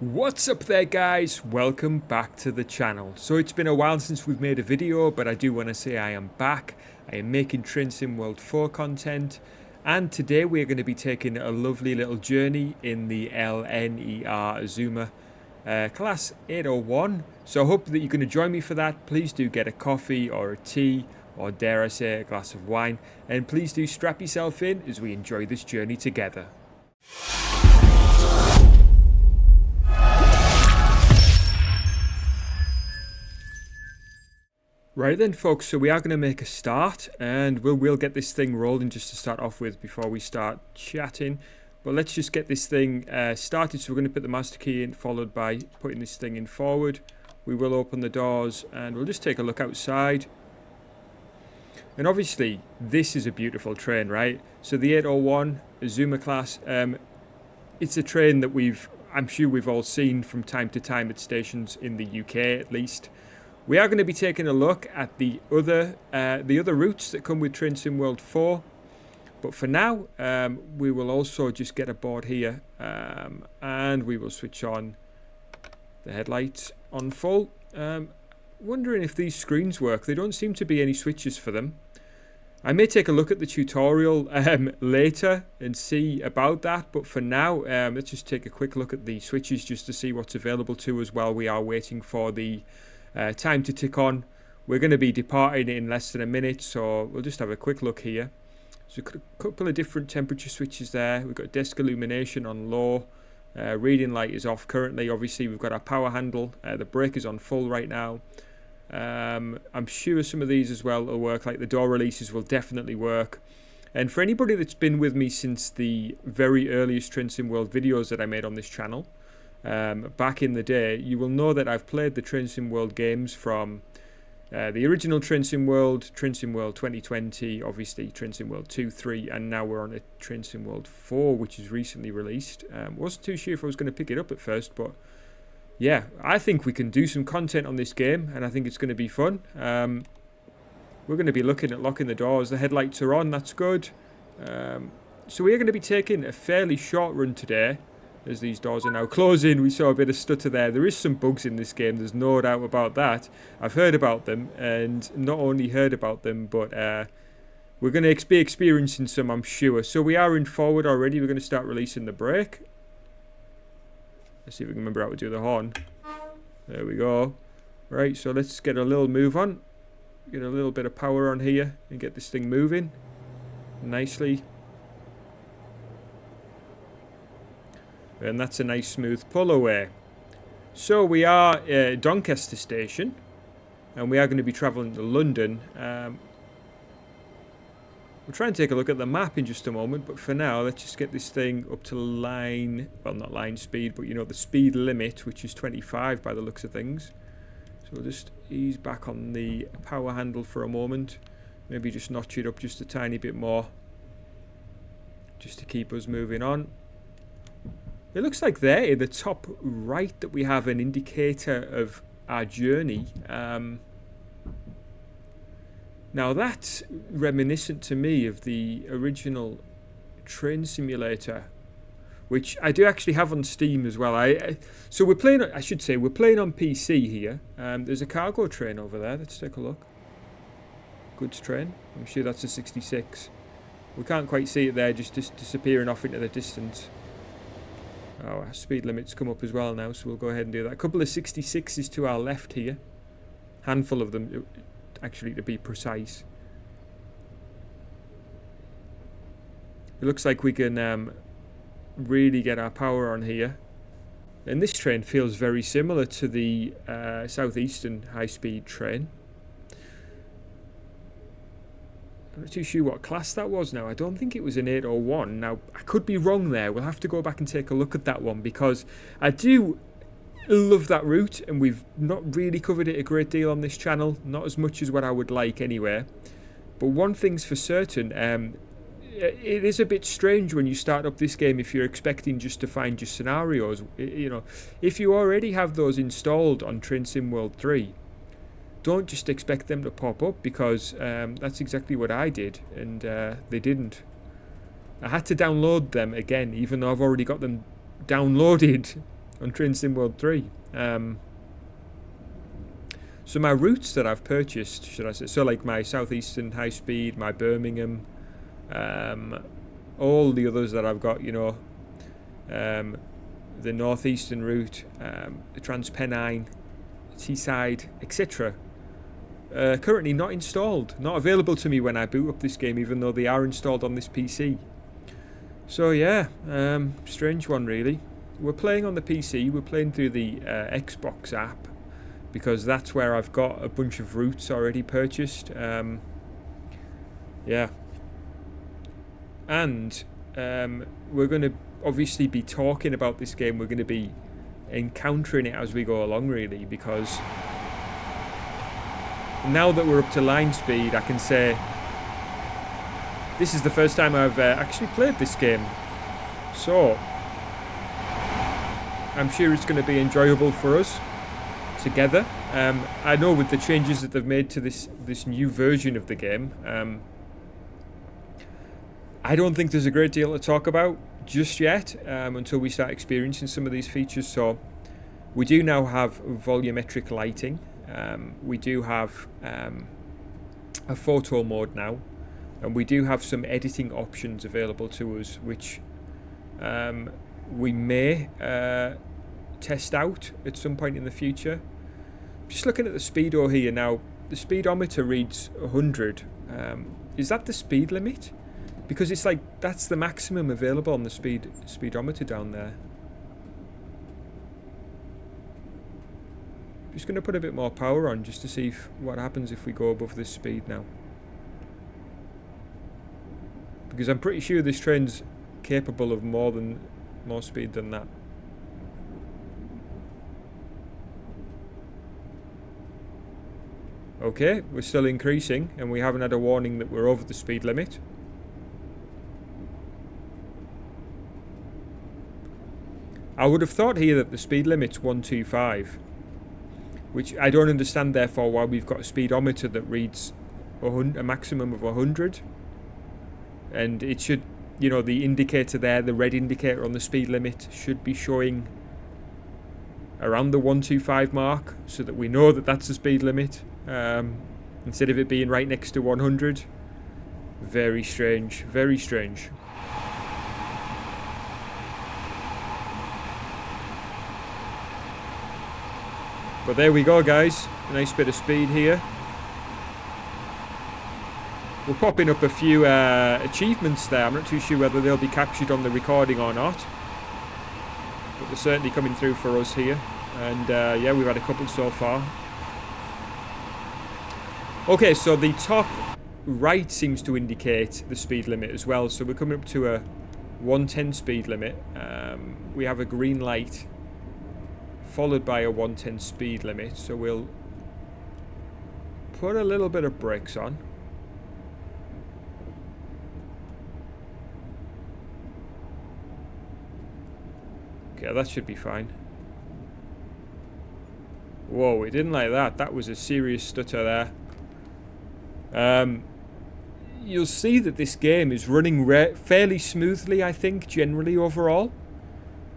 What's up there guys, welcome back to the channel. So it's been a while since we've made a video, but I do want to say I am back. I am making Train Sim World 4 content, and today we're going to be taking a lovely little journey in the LNER Azuma class 801. So I hope that you're going to join me for that. Please do get a coffee or a tea, or dare I say a glass of wine, and please do strap yourself in as we enjoy this journey together. Right then folks, so we are going to make a start, and we'll get this thing rolling just to start off with before we start chatting. But let's just get this thing started. So we're going to put the master key in, followed by putting this thing in forward. We will open the doors and we'll just take a look outside. And obviously this is a beautiful train, right? So the 801 Azuma class, it's a train that I'm sure we've all seen from time to time at stations in the UK at least. We are going to be taking a look at the other routes that come with Train Sim World 4. But for now, we will also just get aboard here, and we will switch on the headlights on full. Wondering if these screens work. There don't seem to be any switches for them. I may take a look at the tutorial later and see about that. But for now, let's just take a quick look at the switches just to see what's available to us while we are waiting for the time to tick on. We're going to be departing in less than a minute, so we'll just have a quick look here. So a couple of different temperature switches there. We've got desk illumination on low, reading light is off currently. Obviously we've got our power handle, the brake is on full right now. I'm sure some of these as well will work, like the door releases will definitely work. And for anybody that's been with me since the very earliest Train Sim World videos that I made on this channel, back in the day, you will know that I've played the Train Sim World games from the original Train Sim World 2020, obviously Train Sim World 2, 3, and now we're on a Train Sim World 4, which is recently released. Wasn't too sure if I was going to pick it up at first, but yeah, I think we can do some content on this game, and I think it's going to be fun. We're going to be looking at locking the doors. The headlights are on, that's good. So we're going to be taking a fairly short run today, as these doors are now closing. We saw a bit of stutter there. There is some bugs in this game, there's no doubt about that. I've heard about them, and not only heard about them, but we're going to be experiencing some, I'm sure. So we are in forward already. We're going to start releasing the brake. Let's see if we can remember how to do the horn. There we go. Right, so let's get a little move on. Get a little bit of power on here and get this thing moving nicely. And that's a nice smooth pull away. So we are at Doncaster station, and we are going to be travelling to London. We'll try and take a look at the map in just a moment, but for now let's just get this thing up to line, well, not line speed, but you know, the speed limit, which is 25 by the looks of things. So we'll just ease back on the power handle for a moment, maybe just notch it up just a tiny bit more, just to keep us moving on. It looks like there in the top right that we have an indicator of our journey. Now that's reminiscent to me of the original train simulator, which I do actually have on Steam as well. So we're playing, I should say, we're playing on PC here. There's a cargo train over there. Let's take a look. Goods train. I'm sure that's a 66. We can't quite see it there, just disappearing off into the distance. Oh, our speed limit's come up as well now, so we'll go ahead and do that. A couple of 66s to our left here. Handful of them, actually, to be precise. It looks like we can really get our power on here. And this train feels very similar to the southeastern high-speed train. I'm not too sure what class that was now. I don't think it was an 801. Now, I could be wrong there. We'll have to go back and take a look at that one, because I do love that route, and we've not really covered it a great deal on this channel. Not as much as what I would like anyway. But one thing's for certain, it is a bit strange when you start up this game if you're expecting just to find your scenarios. You know, if you already have those installed on Train Sim World 3, don't just expect them to pop up, because that's exactly what I did, and they didn't. I had to download them again, even though I've already got them downloaded on Train Sim World 3. So my routes that I've purchased, should I say, so like my Southeastern High Speed, my Birmingham, all the others that I've got, you know, the Northeastern route, the Transpennine, Teesside, etc. Currently not installed, not available to me when I boot up this game, even though they are installed on this PC. So yeah, strange one really. We're playing on the PC, we're playing through the Xbox app, because that's where I've got a bunch of routes already purchased. Yeah. And we're going to obviously be talking about this game. We're going to be encountering it as we go along, really, because now that we're up to line speed, I can say this is the first time I've actually played this game. So I'm sure it's going to be enjoyable for us together. I know with the changes that they've made to this new version of the game, I don't think there's a great deal to talk about just yet, until we start experiencing some of these features. So we do now have volumetric lighting, we do have a photo mode now, and we do have some editing options available to us, which we may test out at some point in the future. Just looking at the speedo here now, the speedometer reads 100. Is that the speed limit? Because it's like that's the maximum available on the speedometer down there. Just going to put a bit more power on just to see what happens if we go above this speed now. Because I'm pretty sure this train's capable of more speed than that. Okay, we're still increasing, and we haven't had a warning that we're over the speed limit. I would have thought here that the speed limit's 125, which I don't understand therefore why we've got a speedometer that reads a maximum of 100. And it should, you know, the indicator there, the red indicator on the speed limit, should be showing around the 125 mark, so that we know that that's the speed limit, instead of it being right next to 100. Very strange, very strange. But there we go, guys, a nice bit of speed here. We're popping up a few achievements there. I'm not too sure whether they'll be captured on the recording or not, but they're certainly coming through for us here. And yeah, we've had a couple so far. Okay, so the top right seems to indicate the speed limit as well. So we're coming up to a 110 speed limit. We have a green light followed by a 110 speed limit. So we'll put a little bit of brakes on. Okay, that should be fine. Whoa, it didn't like that. That was a serious stutter there. You'll see that this game is running fairly smoothly, I think, generally overall.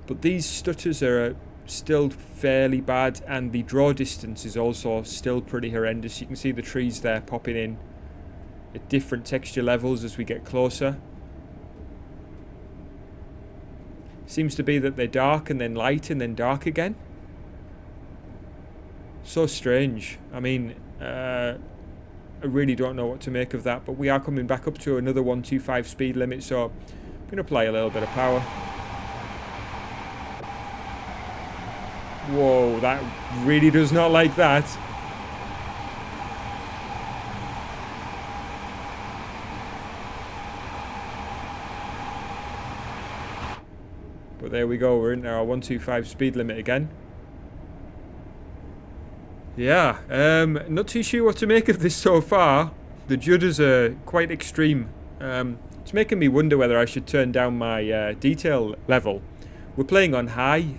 But these stutters are still fairly bad, and the draw distance is also still pretty horrendous. You can see the trees there popping in at different texture levels as we get closer. Seems to be that they're dark and then light and then dark again. So strange. I mean, I really don't know what to make of that, but we are coming back up to another 125 speed limit, so I'm going to apply a little bit of power. Whoa, that really does not like that. But there we go, we're in our 125 speed limit again. Yeah, not too sure what to make of this so far. The judders are quite extreme. It's making me wonder whether I should turn down my detail level. We're playing on high.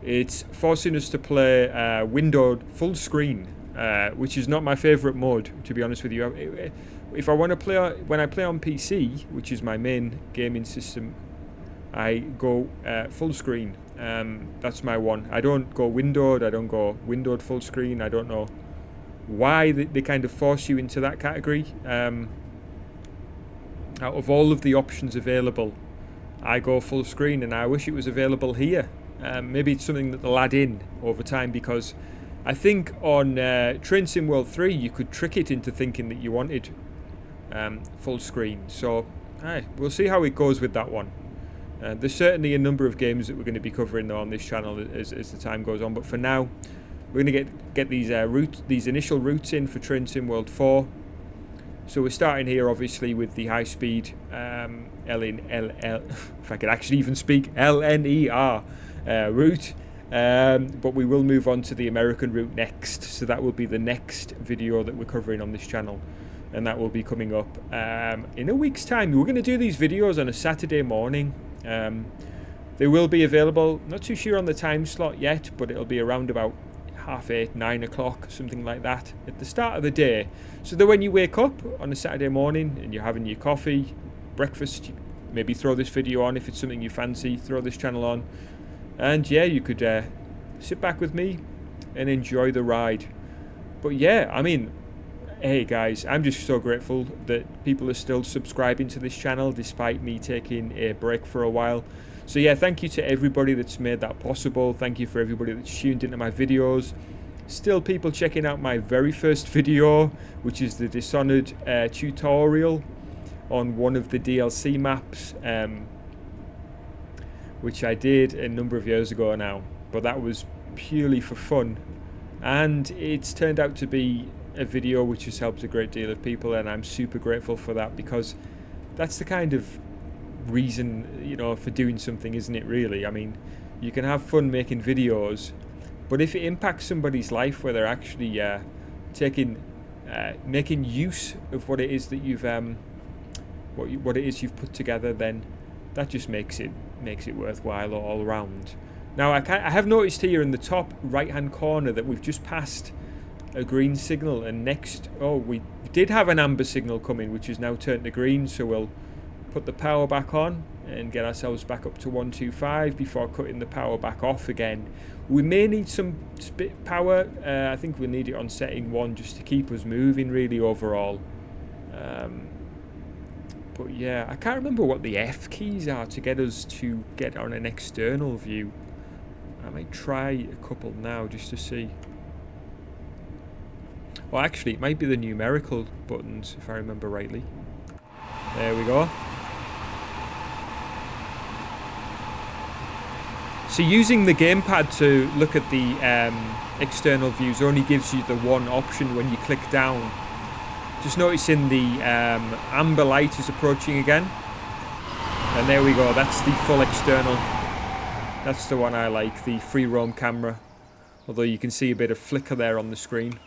It's forcing us to play windowed full screen, which is not my favourite mode, to be honest with you. If I want to play, when I play on PC, which is my main gaming system, I go full screen. That's my one. I don't go windowed. I don't go windowed full screen. I don't know why they kind of force you into that category. Out of all of the options available, I go full screen, and I wish it was available here. Maybe it's something that they'll add in over time, because I think on Train Sim World 3 you could trick it into thinking that you wanted full screen. So we'll see how it goes with that one. There's certainly a number of games that we're going to be covering though on this channel as the time goes on, but for now we're going to get these initial routes in for Train Sim World 4. So we're starting here obviously with the high speed if I could actually even speak, LNER route, but we will move on to the American route next. So that will be the next video that we're covering on this channel, and that will be coming up in a week's time. We're going to do these videos on a Saturday morning. They will be available, not too sure on the time slot yet, but it'll be around about 8:30, 9 o'clock, something like that, at the start of the day, so that when you wake up on a Saturday morning and you're having your coffee, breakfast, maybe throw this video on. If it's something you fancy, throw this channel on, and yeah, you could sit back with me and enjoy the ride. But yeah, I mean, hey guys, I'm just so grateful that people are still subscribing to this channel despite me taking a break for a while. So yeah, thank you to everybody that's made that possible. Thank you for everybody that's tuned into my videos. Still people checking out my very first video, which is the Dishonored tutorial on one of the DLC maps, which I did a number of years ago now, but that was purely for fun, and it's turned out to be a video which has helped a great deal of people, and I'm super grateful for that, because that's the kind of reason, you know, for doing something, isn't it, really? I mean, you can have fun making videos, but if it impacts somebody's life where they're actually making use of what it is that you've what it is you've put together, then that just makes it worthwhile all around. Now I have noticed here in the top right hand corner that we've just passed a green signal, and next, we did have an amber signal coming, which is now turned to green, so we'll put the power back on and get ourselves back up to 125 before cutting the power back off again. We may need some power. I think we'll need it on setting 1 just to keep us moving really overall. But yeah, I can't remember what the F keys are to get us to get on an external view. I might try a couple now just to see. Well, actually, it might be the numerical buttons if I remember rightly. There we go. So using the gamepad to look at the external views only gives you the one option when you click down. Just noticing the amber light is approaching again. And there we go, that's the full external. That's the one I like, the free roam camera. Although you can see a bit of flicker there on the screen.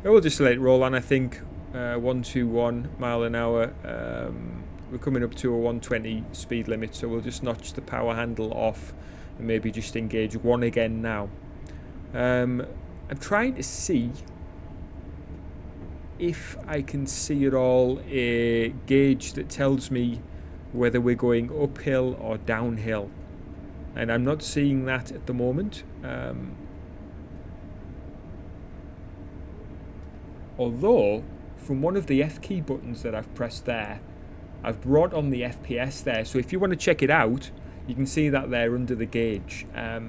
We'll just let it roll on, I think. 121 mile an hour. We're coming up to a 120 speed limit, so we'll just notch the power handle off and maybe just engage 1 again now. I'm trying to see if I can see at all a gauge that tells me whether we're going uphill or downhill, and I'm not seeing that at the moment. Although from one of the F key buttons that I've pressed there, I've brought on the FPS there, so if you want to check it out, you can see that there under the gauge. I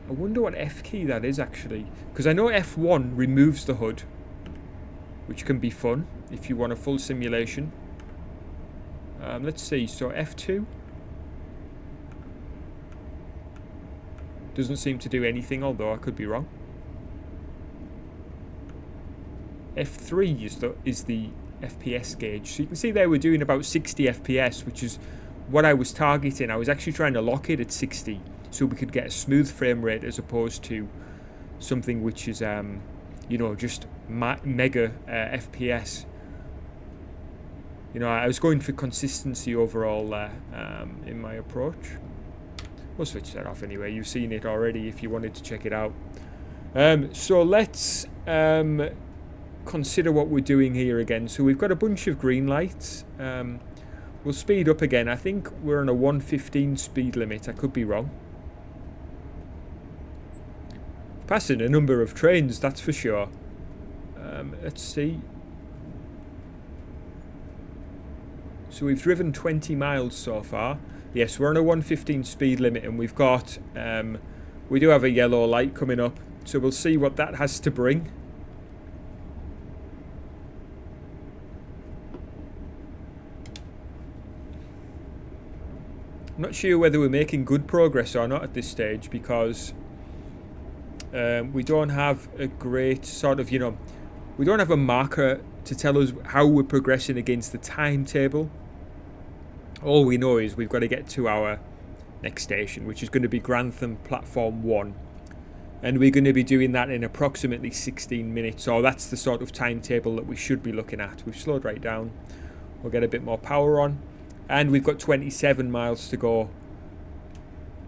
wonder what F key that is actually, because I know F1 removes the HUD, which can be fun if you want a full simulation. Let's see, so F2 doesn't seem to do anything, although I could be wrong. F3 is the FPS gauge. So you can see there we're doing about 60 FPS, which is what I was targeting. I was actually trying to lock it at 60 so we could get a smooth frame rate as opposed to something which is, you know, just mega FPS. You know, I was going for consistency overall in my approach. We'll switch that off anyway. You've seen it already if you wanted to check it out. So let's consider what we're doing here again. So we've got a bunch of green lights. We'll speed up again. I think we're on a 115 speed limit. I could be wrong. Passing a number of trains, that's for sure. Let's see. So we've driven 20 miles so far. Yes, we're on a 115 speed limit, and we've got... we do have a yellow light coming up. So we'll see what that has to bring. I'm not sure whether we're making good progress or not at this stage, because we don't have a great sort of, we don't have a marker to tell us how we're progressing against the timetable. All we know is we've got to get to our next station, which is going to be Grantham Platform 1. And we're going to be doing that in approximately 16 minutes. So that's the sort of timetable that we should be looking at. We've slowed right down. We'll get a bit more power on. And we've got 27 miles to go.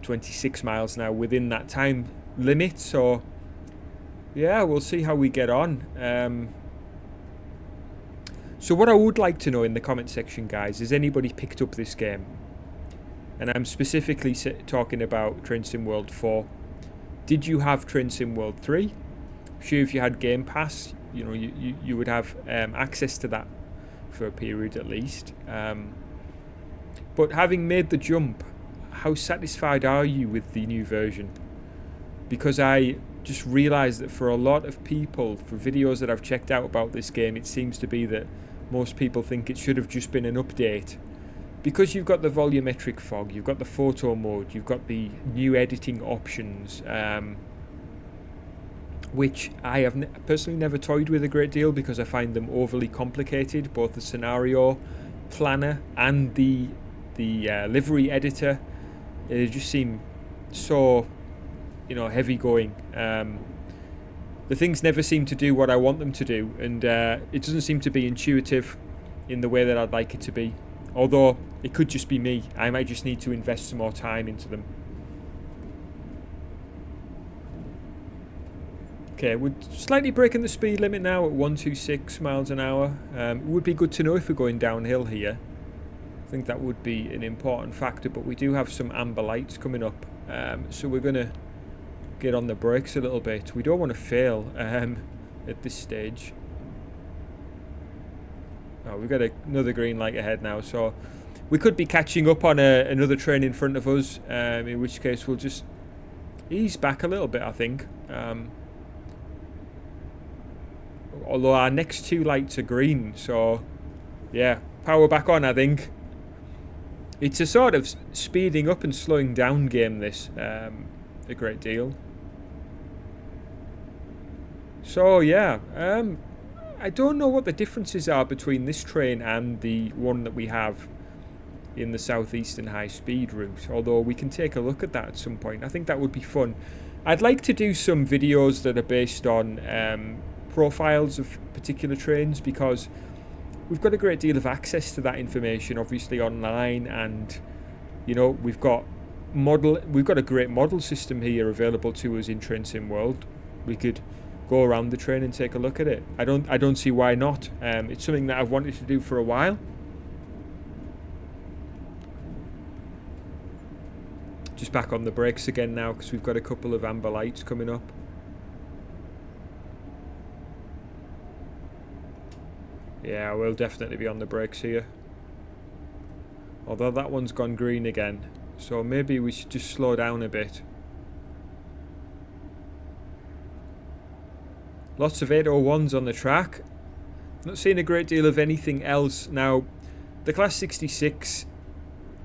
26 miles now within that time limit. So, yeah, we'll see how we get on. So what I would like to know in the comment section, guys, has anybody picked up this game? And I'm specifically talking about Train Sim World 4. Did you have Train Sim World 3? I'm sure if you had Game Pass, you would have access to that for a period at least. But having made the jump, how satisfied are you with the new version? Because I just realised that for a lot of people, for videos that I've checked out about this game, it seems to be that most people think it should have just been an update. Because you've got the volumetric fog, you've got the photo mode, you've got the new editing options, which I have personally never toyed with a great deal because I find them overly complicated, both the scenario planner and the livery editor. They just seem so, heavy going. The things never seem to do what I want them to do, and it doesn't seem to be intuitive in the way that I'd like it to be. Although it could just be me. I might just need to invest some more time into them. Okay, we're slightly breaking the speed limit now at 126 miles an hour. It would be good to know if we're going downhill here. I think that would be an important factor, but we do have some amber lights coming up. So we're going to get on the brakes a little bit. We don't want to fail at this stage. Oh, we've got another green light ahead now, so we could be catching up on another train in front of us, in which case we'll just ease back a little bit, I think. Although our next two lights are green, so yeah, power back on, I think. It's a sort of speeding up and slowing down game, this, a great deal. So yeah, I don't know what the differences are between this train and the one that we have in the southeastern high-speed route, although we can take a look at that at some point. I think that would be fun. I'd like to do some videos that are based on profiles of particular trains, because we've got a great deal of access to that information, obviously online, and we've got a great model system here available to us in Train Sim World. We could go around the train and take a look at it. I don't see why not. It's something that I've wanted to do for a while. Just back on the brakes again now because we've got a couple of amber lights coming up. Yeah, we'll definitely be on the brakes here. Although that one's gone green again, so maybe we should just slow down a bit. Lots of 801s on the track. Not seeing a great deal of anything else. Now, the Class 66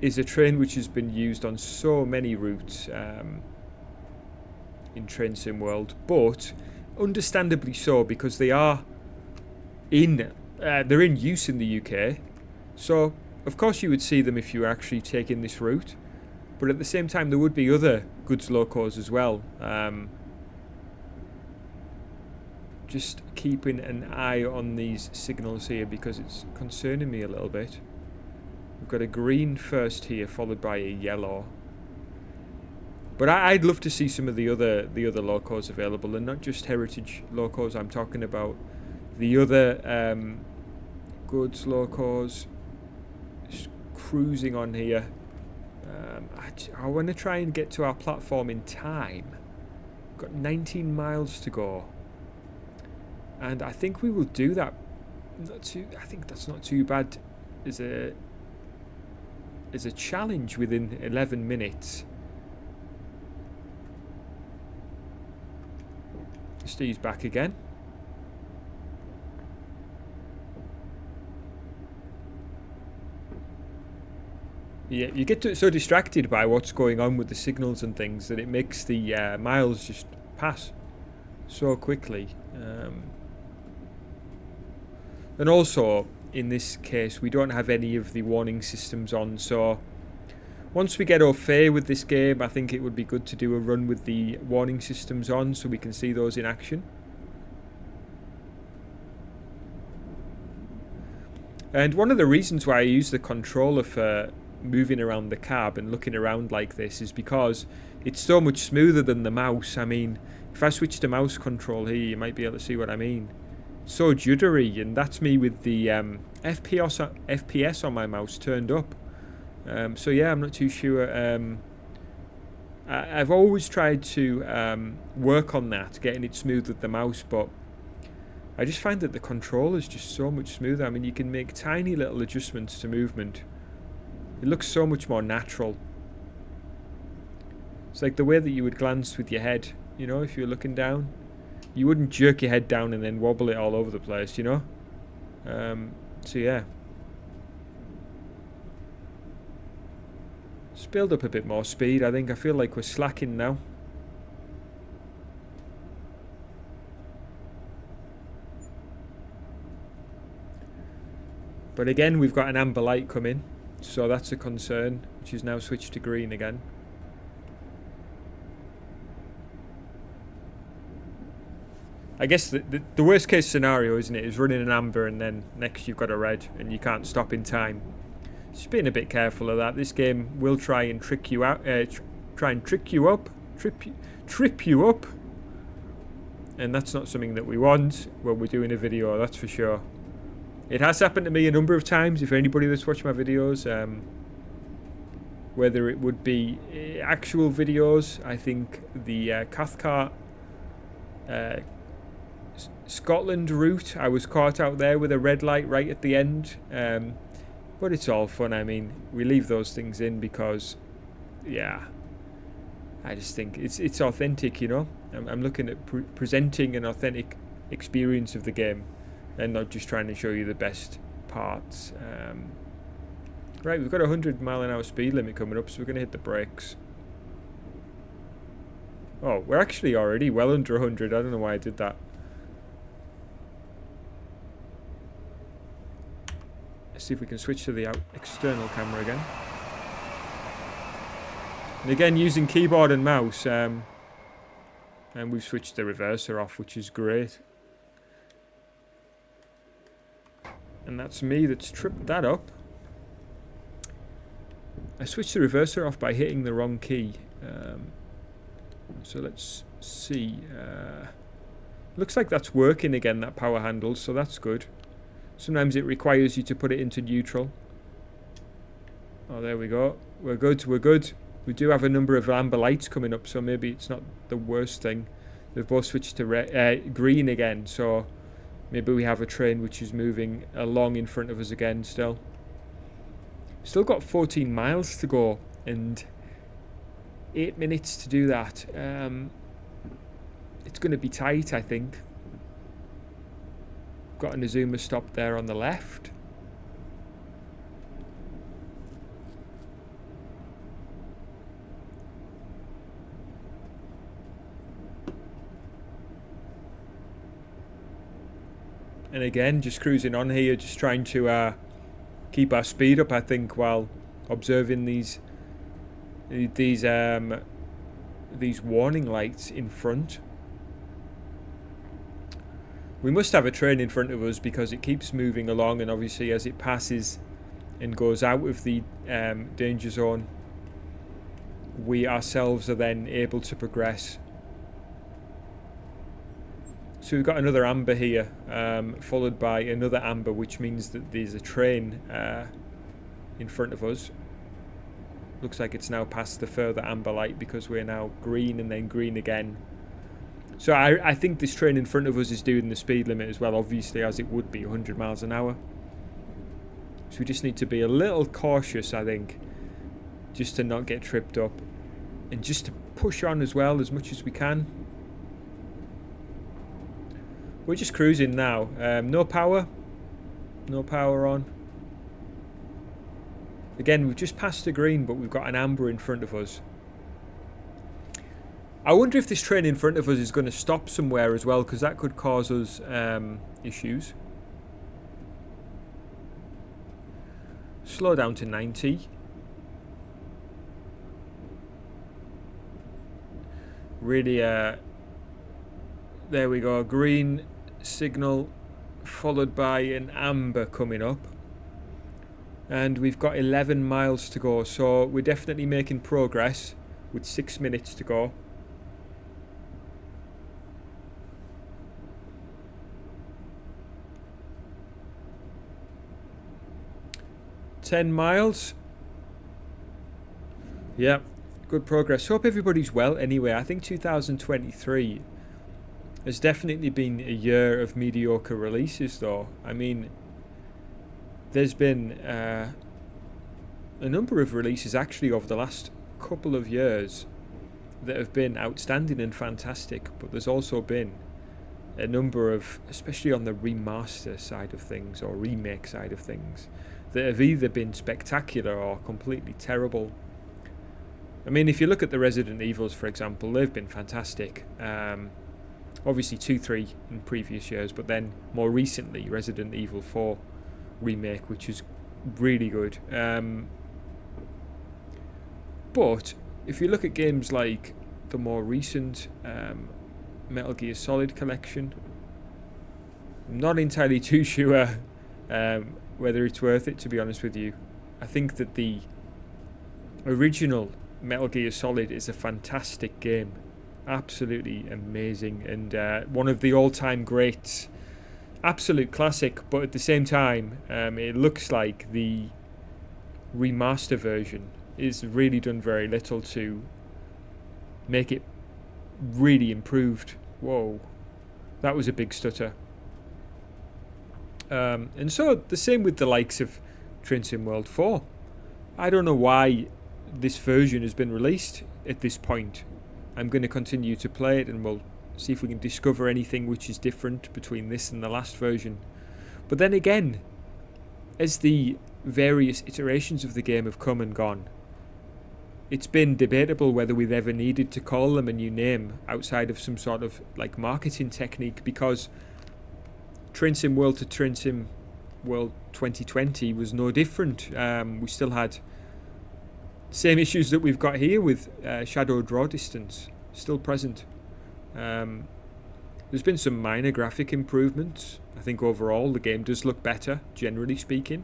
is a train which has been used on so many routes in Train Sim World, but understandably so, because they are they're in use in the UK. So, of course you would see them if you were actually taking this route, but at the same time there would be other goods locos as well. Just keeping an eye on these signals here because it's concerning me a little bit. We've got a green first here, followed by a yellow. But I'd love to see some of the other locos available, and not just heritage locos. I'm talking about the other goods locos. cruising on here. I want to try and get to our platform in time. We've got 19 miles to go. And I think we will do that. I think that's not too bad as a challenge within 11 minutes. Steve's back again. Yeah, you get so distracted by what's going on with the signals and things that it makes the miles just pass so quickly. And also, in this case, we don't have any of the warning systems on, so once we get au fait with this game, I think it would be good to do a run with the warning systems on so we can see those in action. And one of the reasons why I use the controller for moving around the cab and looking around like this is because it's so much smoother than the mouse. I mean, if I switch to mouse control here, you might be able to see what I mean. So juddery, and that's me with the FPS on my mouse turned up. So yeah, I'm not too sure. I've always tried to work on that, getting it smooth with the mouse, but I just find that the controller is just so much smoother. I mean, you can make tiny little adjustments to movement. It looks so much more natural. It's like the way that you would glance with your head, you know, if you're looking down. You wouldn't jerk your head down and then wobble it all over the place, you know? So yeah. Just build up a bit more speed. I think I feel like we're slacking now. But again, we've got an amber light coming, so that's a concern, which is now switched to green again. I guess the worst case scenario, isn't it, is running an amber and then next you've got a red and you can't stop in time. Just being a bit careful of that. This game will try and trick you out, try and trick you up, trip you up, and that's not something that we want when we're doing a video, that's for sure. It has happened to me a number of times. If anybody that's watched my videos, whether it would be actual videos, I think the Cathcart Scotland route, I was caught out there with a red light right at the end, but it's all fun. I mean, we leave those things in because, yeah, I just think it's authentic, you know. I'm looking at presenting an authentic experience of the game and not just trying to show you the best parts. Right, we've got a 100-mile-an-hour speed limit coming up, so we're going to hit the brakes. Oh, we're actually already well under 100. I don't know why I did that. Let's see if we can switch to the external camera again. And again, using keyboard and mouse, and we've switched the reverser off, which is great. And that's me that's tripped that up. I switched the reverser off by hitting the wrong key. So let's see. Looks like that's working again, that power handle, so that's good. Sometimes it requires you to put it into neutral. Oh, there we go. We're good, we're good. We do have a number of amber lights coming up, so maybe it's not the worst thing. They've both switched to green again, so maybe we have a train which is moving along in front of us again still. Still got 14 miles to go and 8 minutes to do that. It's going to be tight, I think. Got an Azuma stop there on the left. And again, just cruising on here, just trying to keep our speed up, I think, while observing these warning lights in front. We must have a train in front of us because it keeps moving along, and obviously as it passes and goes out of the danger zone, we ourselves are then able to progress. So we've got another amber here, followed by another amber, which means that there's a train in front of us. Looks like it's now past the further amber light because we're now green and then green again. So I think this train in front of us is doing the speed limit as well, obviously, as it would be 100 miles an hour. So we just need to be a little cautious, I think, just to not get tripped up. And just to push on as well as much as we can. We're just cruising now. No power. No power on. Again, we've just passed the green, but we've got an amber in front of us. I wonder if this train in front of us is going to stop somewhere as well, because that could cause us issues. Slow down to 90. Really, there we go. Green signal followed by an amber coming up. And we've got 11 miles to go, so we're definitely making progress with 6 minutes to go. $10 miles. Yeah, good progress. Hope everybody's well anyway. I think 2023 has definitely been a year of mediocre releases though. I mean, there's been a number of releases actually over the last couple of years that have been outstanding and fantastic, but there's also been a number of, especially on the remaster side of things or remake side of things, that have either been spectacular or completely terrible. I mean, if you look at the Resident Evils, for example, they've been fantastic. Obviously 2, 3 in previous years, but then more recently Resident Evil 4 remake, which is really good. But if you look at games like the more recent Metal Gear Solid collection, I'm not entirely too sure whether it's worth it, to be honest with you. I think that the original Metal Gear Solid is a fantastic game, absolutely amazing, and one of the all-time greats, absolute classic. But at the same time, it looks like the remaster version is really done very little to make it really improved. Whoa, that was a big stutter. And so the same with the likes of Train Sim World 4. I don't know why this version has been released at this point. I'm going to continue to play it and we'll see if we can discover anything which is different between this and the last version. But then again, as the various iterations of the game have come and gone, it's been debatable whether we've ever needed to call them a new name outside of some sort of like marketing technique, because Train Sim World to Train Sim World 2020 was no different. We still had same issues that we've got here with shadow draw distance still present. There's been some minor graphic improvements. I think overall the game does look better, generally speaking.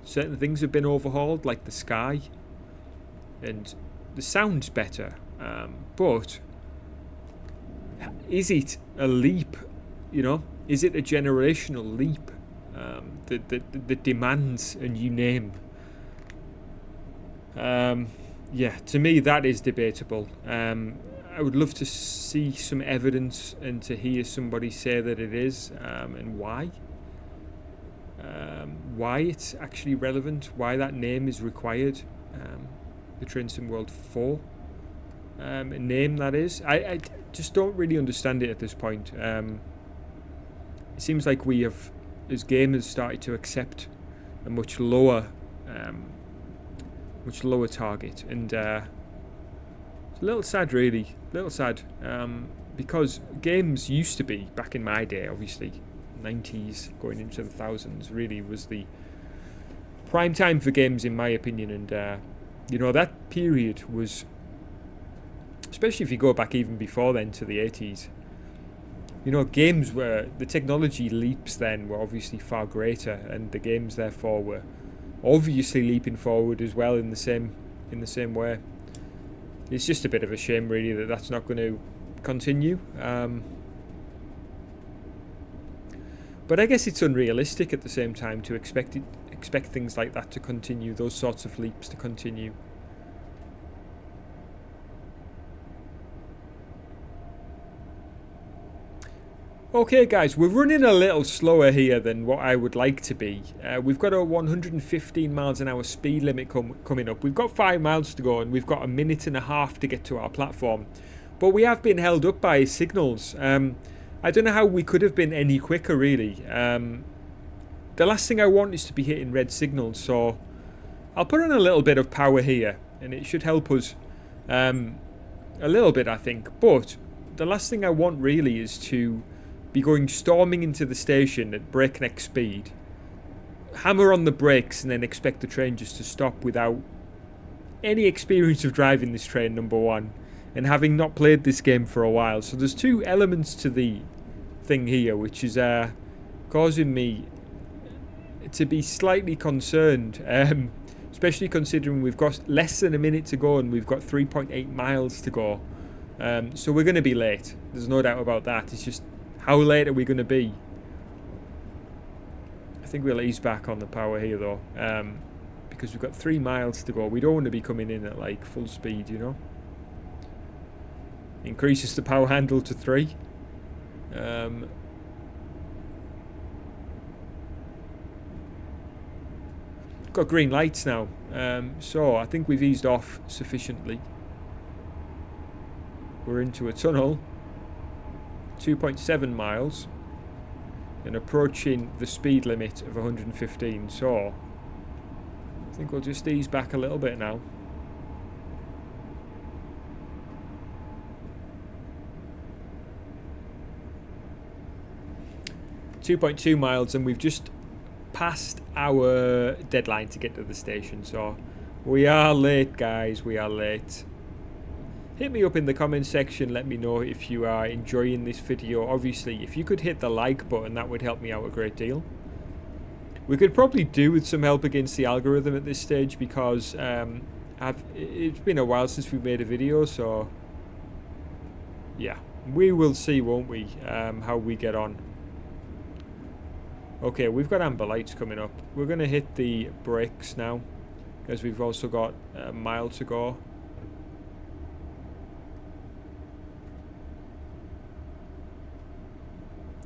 Certain things have been overhauled, like the sky, and the sound's better. But is it a leap? You know, is it a generational leap that demands a new name? Yeah, to me that is debatable. I would love to see some evidence and to hear somebody say that it is, and why it's actually relevant, why that name is required. The Train Sim World 4 name, that is. I just don't really understand it at this point. It seems like we have, as gamers, started to accept a much lower target, and it's a little sad, really. A little sad, because games used to be, back in my day, obviously 90s going into the thousands, really was the prime time for games, in my opinion. And you know, that period was, especially if you go back even before then to the 80s, you know, games were, the technology leaps then were obviously far greater, and the games therefore were obviously leaping forward as well in the same way. It's just a bit of a shame, really, that that's not going to continue. But I guess it's unrealistic at the same time to expect expect things like that to continue, those sorts of leaps to continue. Okay guys, we're running a little slower here than what I would like to be. We've got a 115 miles an hour speed limit coming up. We've got 5 miles to go and we've got a minute and a half to get to our platform. But we have been held up by signals. I don't know how we could have been any quicker really. The last thing I want is to be hitting red signals, so I'll put on a little bit of power here and it should help us a little bit, I think. But the last thing I want really is to be going storming into the station at breakneck speed, hammer on the brakes and then expect the train just to stop without any experience of driving this train, number one, and having not played this game for a while. So there's two elements to the thing here which is causing me to be slightly concerned, especially considering we've got less than a minute to go and we've got 3.8 miles to go. So we're going to be late, there's no doubt about that. It's just, how late are we going to be? I think we'll ease back on the power here though, because we've got 3 miles to go. We don't want to be coming in at like full speed, you know. Increases the power handle to 3. Got green lights now, so I think we've eased off sufficiently. We're into a tunnel. 2.7 miles and approaching the speed limit of 115, so I think we'll just ease back a little bit now. .2 miles and we've just passed our deadline to get to the station, so we are late guys, we are late. Hit me up in the comment section, let me know if you are enjoying this video. Obviously, if you could hit the like button, that would help me out a great deal. We could probably do with some help against the algorithm at this stage because it's been a while since we've made a video, so yeah, we will see, won't we, how we get on. Okay, we've got amber lights coming up. We're going to hit the brakes now because we've also got a mile to go.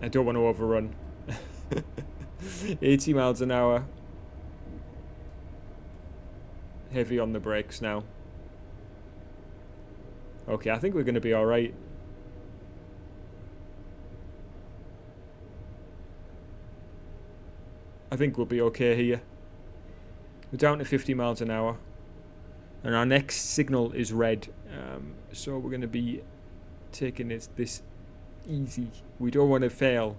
I don't want to overrun. 80 miles an hour. Heavy on the brakes now. Okay, I think we're going to be alright. I think we'll be okay here. We're down to 50 miles an hour. And our next signal is red. So we're going to be taking this easy. We don't want to fail.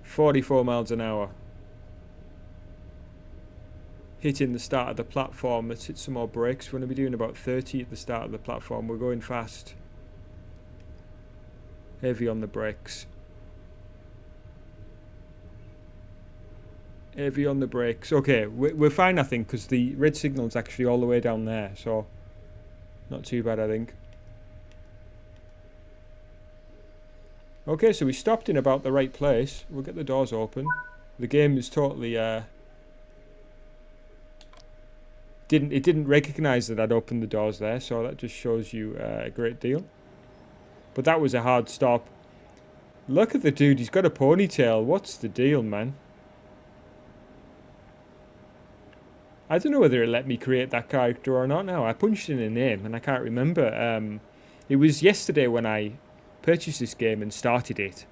.44 miles an hour. Hitting the start of the platform. Let's hit some more brakes. We're going to be doing about 30 at the start of the platform. We're going fast. Heavy on the brakes. Heavy on the brakes. Okay, we're fine I think because the red signal is actually all the way down there, so not too bad I think. Okay, so we stopped in about the right place. We'll get the doors open. The game is totally didn't recognize that I'd opened the doors there, so that just shows you a great deal. But that was a hard stop. Look at the dude, he's got a ponytail. What's the deal, man? I don't know whether it let me create that character or not now. I punched in a name and I can't remember. It was yesterday when I purchased this game and started it.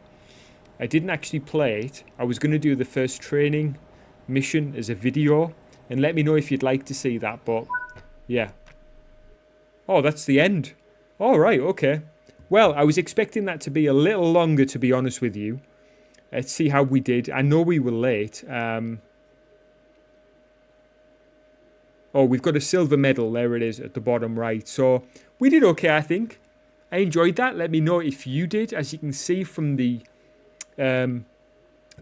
I didn't actually play it. I was going to do the first training mission as a video. And let me know if you'd like to see that, but yeah. Oh, that's the end. All right, okay. Well, I was expecting that to be a little longer, to be honest with you. Let's see how we did. I know we were late. Oh, we've got a silver medal. There it is at the bottom right. So we did okay, I think. I enjoyed that. Let me know if you did. As you can see from the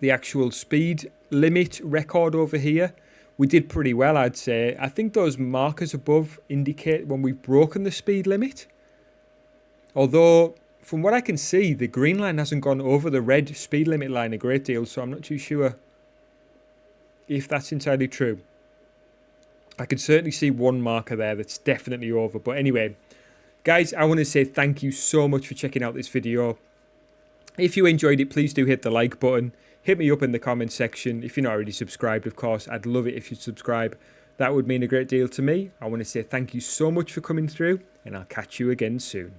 actual speed limit record over here, we did pretty well, I'd say. I think those markers above indicate when we've broken the speed limit. Although from what I can see, the green line hasn't gone over the red speed limit line a great deal, so I'm not too sure if that's entirely true. I can certainly see one marker there that's definitely over. But anyway, guys, I want to say thank you so much for checking out this video. If you enjoyed it, please do hit the like button. Hit me up in the comment section. If you're not already subscribed, of course, I'd love it if you subscribe. That would mean a great deal to me. I want to say thank you so much for coming through, and I'll catch you again soon.